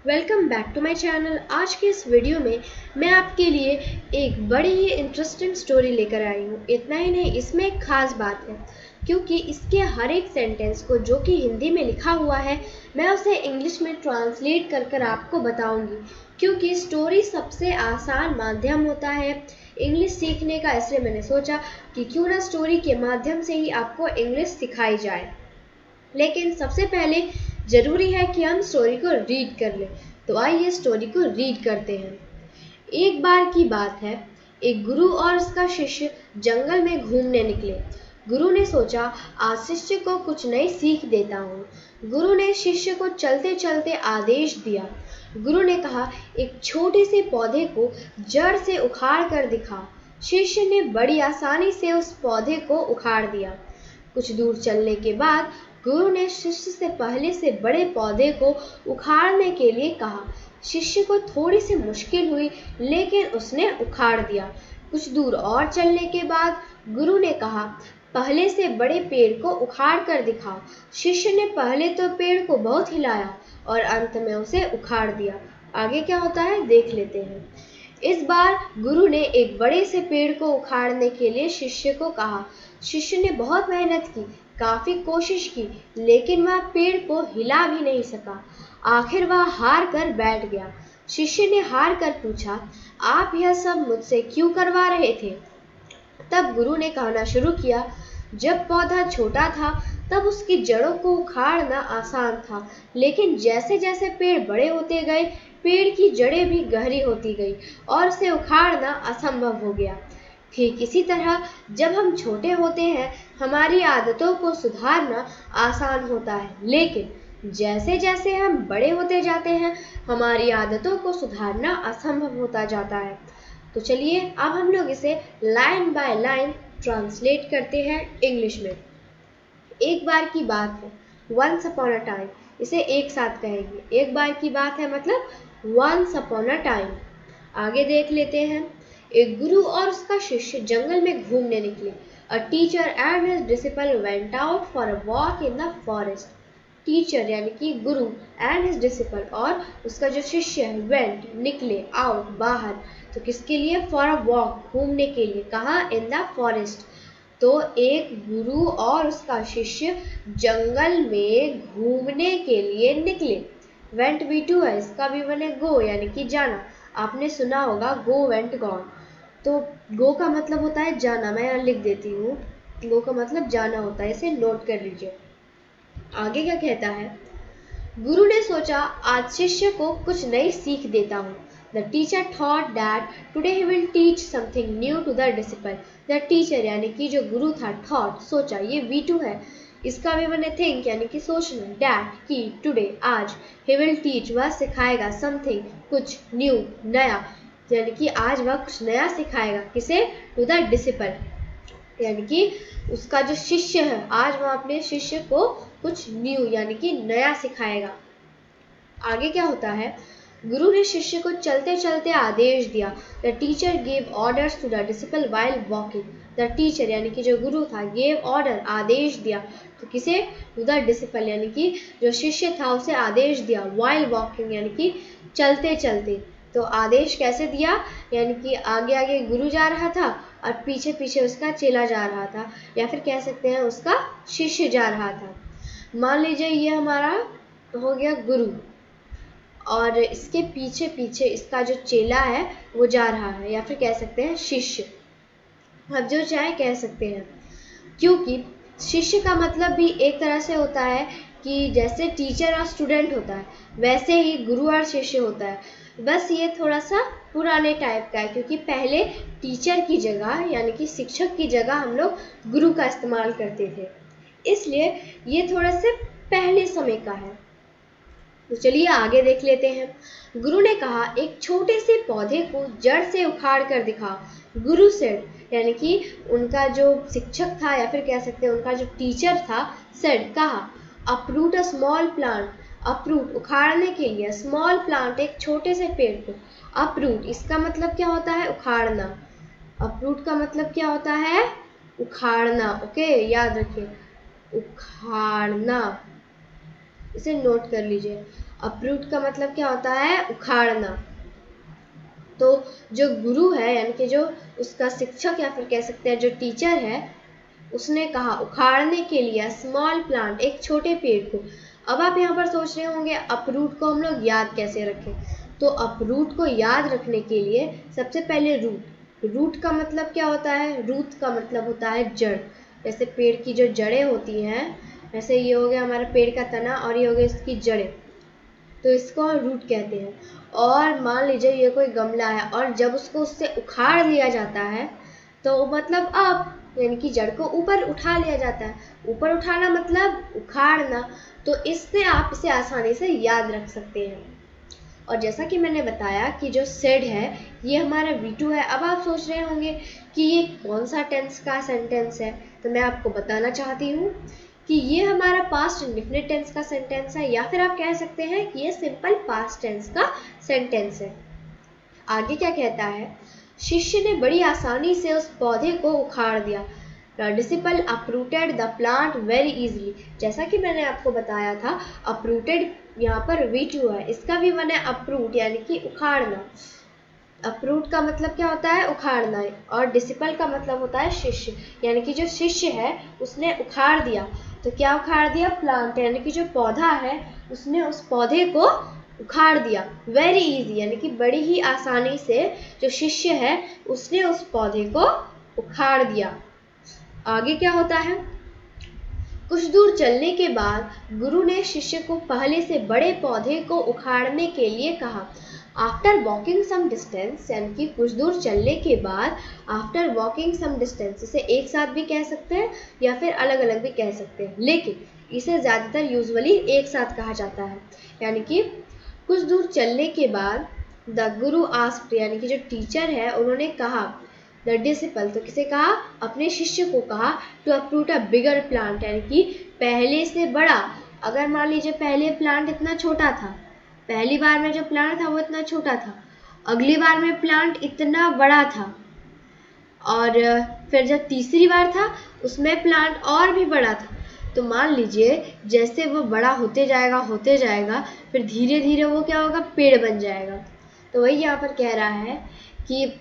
Welcome back to my channel. आज के इस वीडियो में मैं आपके लिए एक बड़ी ही इंटरेस्टिंग स्टोरी लेकर आई हूँ। इतना ही नहीं, इसमें एक खास बात है क्योंकि इसके हर एक सेंटेंस को जो कि हिंदी में लिखा हुआ है मैं उसे इंग्लिश में ट्रांसलेट कर कर आपको बताऊंगी, क्योंकि स्टोरी सबसे आसान माध्यम होता है इंग्लिश सीखने का। इसलिए मैंने सोचा कि क्यों ना स्टोरी के माध्यम से ही आपको इंग्लिश सिखाई जाए। लेकिन सबसे पहले ज़रूरी है कि हम स्टोरी को रीड कर लें। तो आइए स्टोरी को रीड करते हैं। एक बार की बात है, एक गुरु और उसका शिष्य जंगल में घूमने निकले। गुरु ने सोचा आज शिष्य को कुछ नई सीख देता हूँ। गुरु ने शिष्य को चलते चलते आदेश दिया। गुरु ने कहा, एक छोटे से पौधे को जड़ से उखाड़ कर दिखा। शिष्य ने बड़ी आसानी से उस पौधे को उखाड़ दिया। कुछ दूर चलने के बाद गुरु ने शिष्य से पहले से बड़े पौधे को उखाड़ने के लिए कहा। शिष्य को थोड़ी सी मुश्किल हुई, लेकिन उसने उखाड़ दिया। कुछ दूर और चलने के बाद गुरु ने कहा, पहले से बड़े पेड़ को उखाड़ कर दिखाओ। शिष्य ने पहले तो पेड़ को बहुत हिलाया और अंत में उसे उखाड़ दिया। आगे क्या होता है देख लेते हैं। इस बार गुरु ने एक बड़े से पेड़ को उखाड़ने के लिए शिष्य को कहा। शिष्य ने बहुत मेहनत की, काफी कोशिश की, लेकिन वह पेड़ को हिला भी नहीं सका। आखिर वह हार कर बैठ गया। शिष्य ने हार कर पूछा, आप यह सब मुझसे क्यों करवा रहे थे? तब गुरु ने कहना शुरू किया, जब पौधा छोटा था तब उसकी जड़ों को उखाड़ना आसान था, लेकिन जैसे जैसे पेड़ बड़े होते गए पेड़ की जड़ें भी गहरी होती गई और उसे उखाड़ना असंभव हो गया। ठीक इसी तरह जब हम छोटे होते हैं हमारी आदतों को सुधारना आसान होता है, लेकिन जैसे जैसे हम बड़े होते जाते हैं हमारी आदतों को सुधारना असंभव होता जाता है। तो चलिए अब हम लोग इसे लाइन बाय लाइन ट्रांसलेट करते हैं इंग्लिश में। एक बार की बात है, वंस अपॉन अ टाइम। इसे एक साथ कहेंगे। एक बार की बात है मतलब वंस अपॉन अ टाइम। आगे देख लेते हैं। एक गुरु और उसका शिष्य जंगल में घूमने निकले। A teacher and his disciple went out for a walk in the forest. Teacher यानी कि गुरु एंड हिज डिसिपल और उसका जो शिष्य है वेंट निकले, आउट बाहर। तो किसके लिए? फॉर अ वॉक घूमने के लिए। कहाँ? In the forest. तो एक गुरु और उसका शिष्य जंगल में घूमने के लिए निकले। वेंट V2 है, इसका भी बने गो यानी कि जाना। आपने सुना होगा गो वेंट गॉन। तो गो का मतलब होता है जाना। मैं यहाँ लिख देती हूँ, गो का मतलब जाना होता है, इसे नोट कर लीजिए। आगे क्या कहता है? गुरु ने सोचा आज शिष्य को कुछ नई सीख देता हूँ। The teacher thought that today he will teach something new to the disciple. The teacher यानी कि जो गुरु था, थॉट सोचा, ये V2 है, इसका भी मैंने थिंक यानी कि सोचना, दैट कि टुडे आज, ही विल टीच वह सिखाएगा, समथिंग कुछ, न्यू नया, यानी कि आज वह कुछ नया सिखाएगा। किसे? टू द डिसिपल यानी कि उसका जो शिष्य है, आज वह अपने शिष्य को कुछ न्यू यानी कि नया सिखाएगा। आगे क्या होता है? गुरु ने शिष्य को चलते चलते आदेश दिया। The teacher gave orders to the disciple while walking. The teacher यानी कि जो गुरु था, गेव ऑर्डर आदेश दिया। तो किसे? टू द डिसिपल यानी कि जो शिष्य था उसे आदेश दिया। वाइल वॉकिंग यानी कि चलते चलते। तो आदेश कैसे दिया? यानी कि आगे आगे गुरु जा रहा था और पीछे पीछे उसका चेला जा रहा था, या फिर कह सकते हैं उसका शिष्य जा रहा था। मान लीजिए ये हमारा हो गया गुरु और इसके पीछे पीछे इसका जो चेला है वो जा रहा है, या फिर कह सकते हैं शिष्य। अब जो चाहे कह सकते हैं, क्योंकि शिष्य का मतलब भी एक तरह से होता है कि जैसे टीचर और स्टूडेंट होता है वैसे ही गुरु और शिष्य होता है। बस ये थोड़ा सा पुराने टाइप का है, क्योंकि पहले टीचर की जगह यानी कि शिक्षक की जगह हम लोग गुरु का इस्तेमाल करते थे, इसलिए ये थोड़ा से पहले समय का है। तो चलिए आगे देख लेते हैं। गुरु ने कहा, एक छोटे से पौधे को जड़ से उखाड़ कर दिखाओ। गुरु सेड यानी कि उनका जो शिक्षक था या फिर कह सकते हैं उनका जो टीचर था, सेड कहा, uproot a small plant. Uproot उखाड़ने के लिए, स्मॉल प्लांट एक छोटे से पेड़ को। अपरूट इसका मतलब क्या होता है? उखाड़ना। अपरूट का मतलब क्या होता है? उखाड़ना। ओके, याद रखिए, उखाड़ना। इसे नोट कर लीजिए। अपरूट का मतलब क्या होता है? उखाड़ना। तो जो गुरु है यानी कि जो उसका शिक्षक या फिर कह सकते हैं जो टीचर है, उसने कहा उखाड़ने के लिए स्मॉल प्लांट, एक छोटे पेड़ को। अब आप यहाँ पर सोच रहे होंगे अपरूट को हम लोग याद कैसे रखें? तो अपरूट को याद रखने के लिए सबसे पहले रूट का मतलब क्या होता है? रूट का मतलब होता है जड़। जैसे पेड़ की जो जड़ें होती हैं, वैसे ये हो गया हमारा पेड़ का तना और ये हो गया इसकी जड़ें, तो इसको रूट कहते हैं। और मान लीजिए ये कोई गमला है और जब उसको उससे उखाड़ लिया जाता है तो मतलब अब यानी कि जड़ को ऊपर उठा लिया जाता है। ऊपर उठाना मतलब उखाड़ना। तो इससे आप इसे आसानी से याद रख सकते हैं। और जैसा कि मैंने बताया कि जो सेड है ये हमारा V2 है। अब आप सोच रहे होंगे कि ये कौन सा टेंस का सेंटेंस है, तो मैं आपको बताना चाहती हूँ कि ये हमारा पास्ट इंडेफिनिट टेंस का सेंटेंस है, या फिर आप कह सकते हैं कि ये सिंपल पास्ट टेंस का सेंटेंस है। आगे क्या कहता है? शिष्य ने बड़ी आसानी से उस पौधे को उखाड़ दिया। The disciple uprooted the plant very easily। जैसा कि मैंने आपको बताया था uprooted यहाँ पर V2 है, इसका भी वन है uproot यानी कि उखाड़ना। अपरूट का मतलब क्या होता है? उखाड़ना है। और डिसिपल का मतलब होता है शिष्य, यानी कि जो शिष्य है उसने उखाड़ दिया। तो क्या उखाड़ दिया? प्लांट, यानी कि जो पौधा है उसने उस पौधे को उखाड़ दिया। वेरी इजी यानी कि बड़ी ही आसानी से जो शिष्य है उसने उस पौधे को उखाड़ दिया। आगे क्या होता है? कुछ दूर चलने के बाद गुरु ने शिष्य को पहले से बड़े पौधे को उखाड़ने के लिए कहा। आफ्टर वॉकिंग सम डिस्टेंस यानी कि कुछ दूर चलने के बाद, आफ्टर वॉकिंग सम डिस्टेंस इसे एक साथ भी कह सकते हैं या फिर अलग अलग भी कह सकते हैं, लेकिन इसे ज़्यादातर यूजुअली एक साथ कहा जाता है। यानी कि कुछ दूर चलने के बाद द गुरु आस्क्ड यानी कि जो टीचर है उन्होंने कहा, द डिसिपल तो किसे कहा? अपने शिष्य को कहा, to uproot a bigger plant यानी कि पहले से बड़ा। अगर मान लीजिए पहले प्लांट इतना छोटा था, पहली बार में जो प्लांट था वो इतना छोटा था, अगली बार में प्लांट इतना बड़ा था, और फिर जब तीसरी बार था उसमें प्लांट और भी बड़ा था। तो मान लीजिए जैसे वो बड़ा होते जाएगा फिर धीरे धीरे वो क्या होगा? पेड़ बन जाएगा। तो वही यहाँ पर कह रहा है कि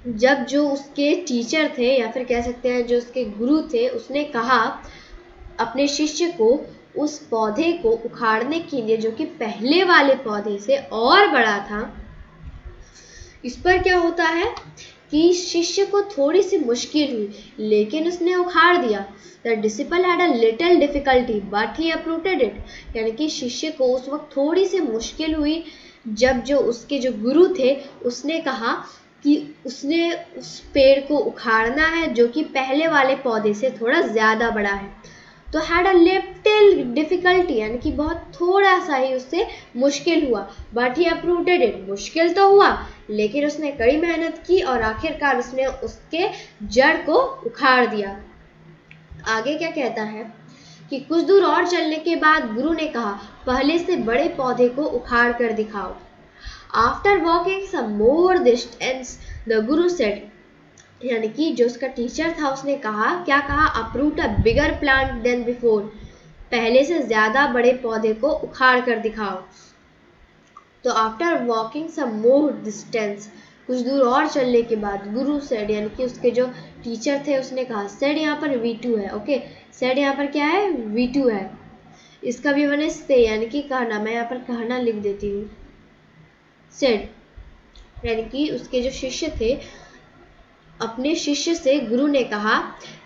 जब जो उसके टीचर थे या फिर कह सकते हैं जो उसके गुरु थे, उसने कहा अपने शिष्य को उस पौधे को उखाड़ने के लिए जो कि पहले वाले पौधे से और बड़ा था। इस पर क्या होता है कि शिष्य को थोड़ी सी मुश्किल हुई, लेकिन उसने उखाड़ दिया। The disciple had a little difficulty but he uprooted it. यानी कि शिष्य को उस वक्त थोड़ी सी मुश्किल हुई जब जो उसके जो गुरु थे उसने कहा कि उसने उस पेड़ को उखाड़ना है जो कि पहले वाले पौधे से थोड़ा ज़्यादा बड़ा है। तो हैड अ लिटिल डिफिकल्टी यानी कि बहुत थोड़ा सा ही उससे मुश्किल हुआ, बट ही अपरूटेड इट। मुश्किल तो हुआ लेकिन उसने कड़ी मेहनत की और आखिरकार उसने उसके जड़ को उखाड़ दिया। आगे क्या कहता है कि कुछ दूर और चलने के बाद गुरु ने कहा, पहले से बड़े पौधे को उखाड़ कर दिखाओ। After walking some more distance the guru said यानी कि जो उसका टीचर था उसने कहा, क्या कहा? Uproot a bigger plant then before. पहले से ज़्यादा बड़े पौधे को उखाड़ कर दिखाओ। तो after walking some more distance कुछ दूर और चलने के बाद गुरु सेड यानी कि उसके जो टीचर थे उसने कहा। सेड यहाँ पर V2 है। ओके, सेड यहाँ पर क्या है? V2 है। इसका भी मैंने से यानी कि कहना, मैं यहाँ पर कहना लिख देती हूँ। सेड यानी कि उसके जो शिष्य थे, अपने शिष्य से गुरु ने कहा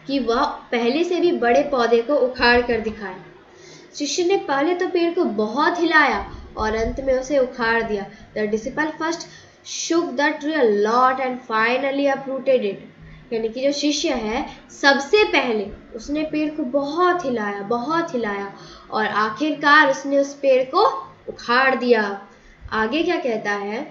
कि वह पहले से भी बड़े पौधे को उखाड़ कर दिखाए। शिष्य ने पहले तो पेड़ को बहुत हिलाया और अंत में उसे उखाड़ दिया। The disciple first shook the tree a lot and finally uprooted it। यानी कि जो शिष्य है सबसे पहले उसने पेड़ को बहुत हिलाया और आखिरकार उसने उस पेड़ को उखाड़ दिया। आगे क्या कहता है?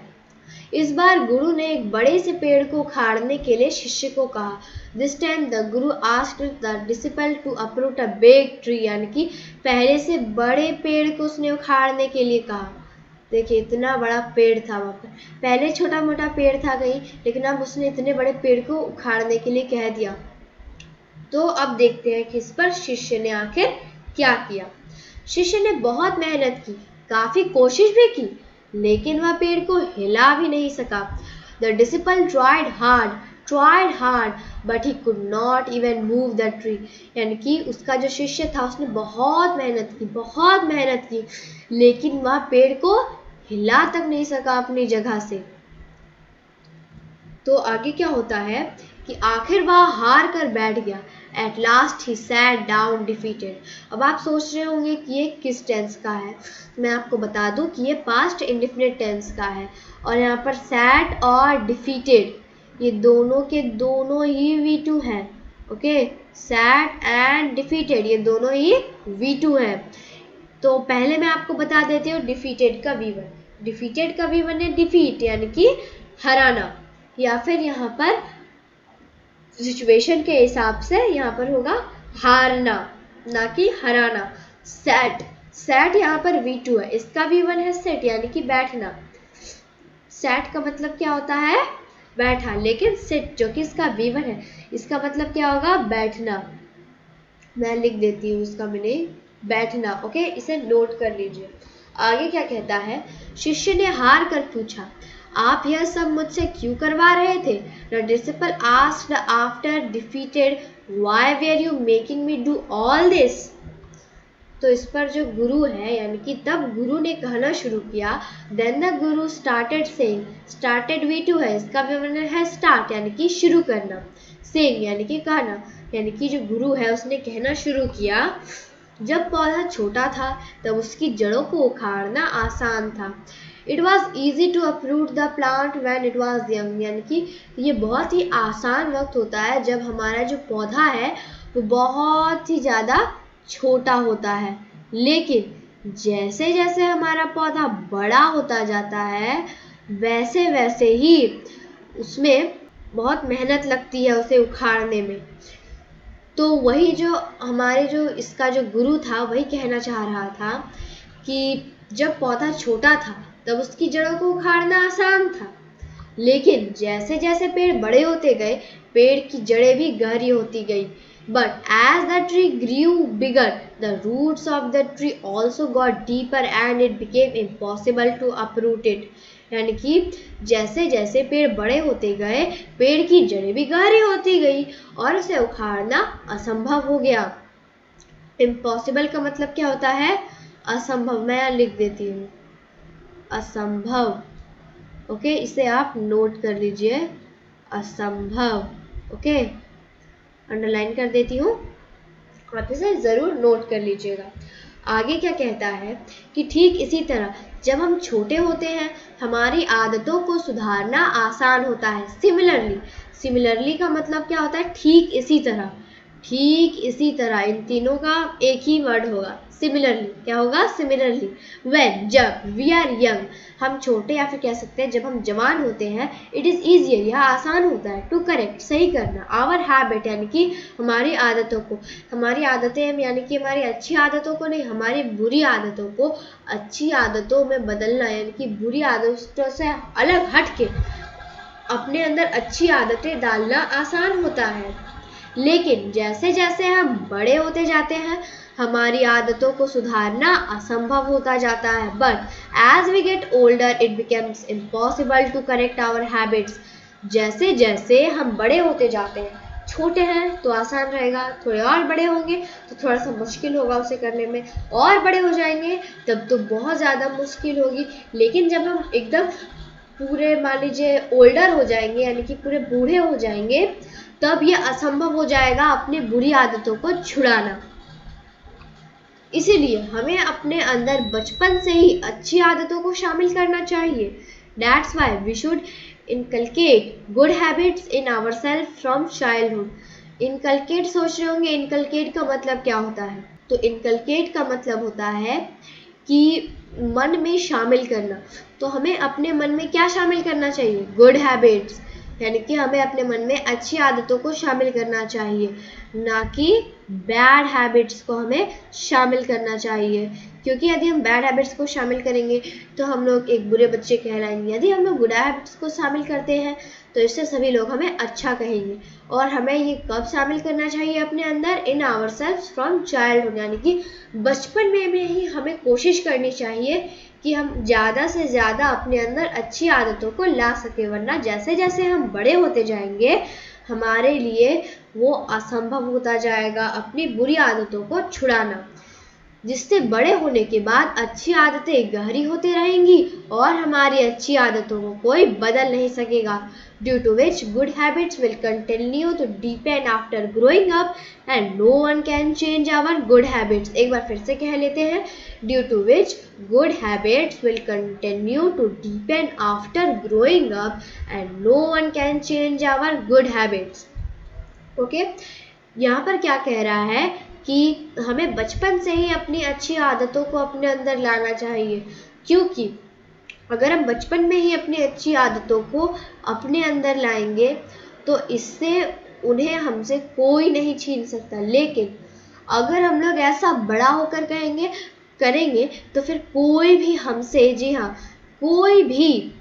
इस बार गुरु ने एक बड़े से पेड़ को उखाड़ने के लिए शिष्य को कहा। This time the guru asked the disciple to uproot a big tree यानी कि पहले से बड़े पेड़ को उसने उखाड़ने के लिए कहा। देखिए इतना बड़ा पेड़ था वहाँ पर, पहले छोटा मोटा पेड़ था कहीं, लेकिन अब उसने इतने बड़े पेड़ को उखाड़ने के लिए कह दिया। तो अब देखते हैं कि इस पर शिष्य ने आखिर क्या किया। शिष्य ने बहुत मेहनत की, काफी कोशिश भी की, लेकिन वह पेड़ को हिला भी नहीं सका। The disciple tried hard, but he could not even move the tree. यानी कि उसका जो शिष्य था उसने बहुत मेहनत की, लेकिन वह पेड़ को हिला तक नहीं सका अपनी जगह से। तो आगे क्या होता है कि आखिर वह हार कर बैठ गया। At last he sat down defeated. अब आप सोच रहे होंगे कि ये किस टेंस का है। मैं आपको बता दूं कि ये पास्ट इंडेफिनिट टेंस का है, और यहाँ पर sat और defeated ये दोनों के दोनों ही V2 हैं। ओके, sat एंड defeated ये दोनों ही V2 हैं। तो पहले मैं आपको बता देती हूँ डिफीटेड का V1। डिफीटेड का V1 है डिफीट यानी कि हराना, या फिर यहाँ पर सिचुएशन के हिसाब से यहाँ पर होगा हारना, ना कि हराना। सैट यहाँ पर V2 है, इसका V1 है सेट यानी कि बैठना। सैट का मतलब क्या होता है? बैठा, लेकिन सिट जो कि इसका V1 है, इसका मतलब क्या होगा? बैठना। मैं लिख देती हूँ इसका मीनिंग, बैठना। ओके, इसे नोट कर लीजिए। आगे क्या कहता है? शिष्य ने हार कर पूछा, आप यह सब मुझसे क्यों करवा रहे थे? The disciple asked after defeated, why were you making me do all this? तो इस पर जो गुरु है यानी कि तब गुरु ने कहना शुरू किया। Then the guru started saying, started V2 है, इसका विवरण है start यानी कि शुरू करना, saying यानी कि कहना, यानी कि जो गुरु है उसने कहना शुरू किया, जब पौधा छोटा था तब उसकी जड़ों को उखाड़ना आसान था। It was easy to uproot the plant when it was young, यानी कि ये बहुत ही आसान वक्त होता है जब हमारा जो पौधा है वो बहुत ही ज़्यादा छोटा होता है, लेकिन जैसे जैसे हमारा पौधा बड़ा होता जाता है वैसे वैसे ही उसमें बहुत मेहनत लगती है उसे उखाड़ने में। तो वही जो हमारे जो इसका जो गुरु था वही कहना चाह रहा था कि जब पौधा छोटा था तब उसकी जड़ों को उखाड़ना आसान था, लेकिन जैसे जैसे पेड़ बड़े होते गए पेड़ की जड़ें भी गहरी होती गई। But as the tree grew bigger, the roots of the tree also got deeper and it became impossible to uproot it. यानी कि जैसे जैसे पेड़ बड़े होते गए पेड़ की जड़ें भी गहरी होती गई और उसे उखाड़ना असंभव हो गया। इम्पॉसिबल का मतलब क्या होता है? असंभव। मैं लिख देती हूँ असंभव। ओके, इसे आप नोट कर लीजिए, असंभव। ओके, अंडरलाइन कर देती हूँ, आप इसे ज़रूर नोट कर लीजिएगा। आगे क्या कहता है कि ठीक इसी तरह जब हम छोटे होते हैं हमारी आदतों को सुधारना आसान होता है। सिमिलरली का मतलब क्या होता है? ठीक इसी तरह। ठीक इसी तरह, इन तीनों का एक ही वर्ड होगा, सिमिलरली। क्या होगा? सिमिलरली। व्हेन, जब, वी आर यंग, हम छोटे, या फिर कह सकते हैं जब हम जवान होते हैं, इट इज़ ईजियर, यह आसान होता है, टू करेक्ट, सही करना, आवर हैबिट यानी कि हमारी आदतों को, हमारी आदतें यानी कि हमारी अच्छी आदतों को नहीं, हमारी बुरी आदतों को अच्छी आदतों में बदलना, यानी कि बुरी आदतों से अलग हट के अपने अंदर अच्छी आदतें डालना आसान होता है। लेकिन जैसे जैसे हम बड़े होते जाते हैं हमारी आदतों को सुधारना असंभव होता जाता है। But as we get older it becomes impossible to correct our habits. जैसे जैसे हम बड़े होते जाते हैं, छोटे हैं तो आसान रहेगा, थोड़े और बड़े होंगे तो थोड़ा सा मुश्किल होगा उसे करने में, और बड़े हो जाएंगे तब तो बहुत ज़्यादा मुश्किल होगी। लेकिन जब हम एकदम पूरे मान लीजिए ओल्डर हो जाएंगे यानी कि पूरे बूढ़े हो जाएंगे तब ये असंभव हो जाएगा अपनी बुरी आदतों को छुड़ाना। इसीलिए हमें अपने अंदर बचपन से ही अच्छी आदतों को शामिल करना चाहिए। That's why we should inculcate good habits in ourselves from childhood. Inculcate सोच रहे होंगे, inculcate का मतलब क्या होता है? तो inculcate का मतलब होता है कि मन में शामिल करना। तो हमें अपने मन में क्या शामिल करना चाहिए? Good habits. यानी कि हमें अपने मन में अच्छी आदतों को शामिल करना चाहिए, ना कि बैड हैबिट्स को हमें शामिल करना चाहिए। क्योंकि यदि हम बैड हैबिट्स को शामिल करेंगे तो हम लोग एक बुरे बच्चे कहलाएंगे। यदि हम लोग गुड हैबिट्स को शामिल करते हैं तो इससे सभी लोग हमें अच्छा कहेंगे। और हमें ये कब शामिल करना चाहिए अपने अंदर? In our self from childhood, यानी कि बचपन में ही हमें कोशिश करनी चाहिए कि हम ज़्यादा से ज़्यादा अपने अंदर अच्छी आदतों को ला सके, वरना जैसे जैसे हम बड़े होते जाएंगे हमारे लिए वो असंभव होता जाएगा अपनी बुरी आदतों को छुड़ाना, जिससे बड़े होने के बाद अच्छी आदतें गहरी होती रहेंगी और हमारी अच्छी आदतों को कोई बदल नहीं सकेगा। Due to which good habits will continue to deepen after growing up and no one can change our good habits. एक बार फिर से कह लेते हैं, due to which good habits will continue to deepen after growing up and no one can change our good habits. Okay, यहाँ पर क्या कह रहा है कि हमें बचपन से ही अपनी अच्छी आदतों को अपने अंदर लाना चाहिए, क्योंकि अगर हम बचपन में ही अपनी अच्छी आदतों को अपने अंदर लाएंगे तो इससे उन्हें हमसे कोई नहीं छीन सकता। लेकिन अगर हम लोग ऐसा बड़ा होकर करेंगे तो फिर कोई भी हमसे, जी हाँ, कोई भी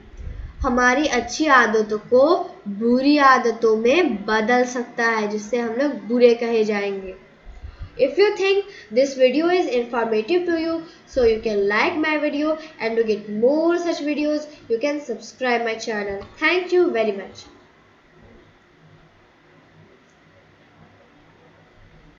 हमारी अच्छी आदतों को बुरी आदतों में बदल सकता है, जिससे हम लोग बुरे कहे जाएंगे। If you think this video is informative to you, so you can like my video, and to get more such videos, you can subscribe my channel. Thank you very much.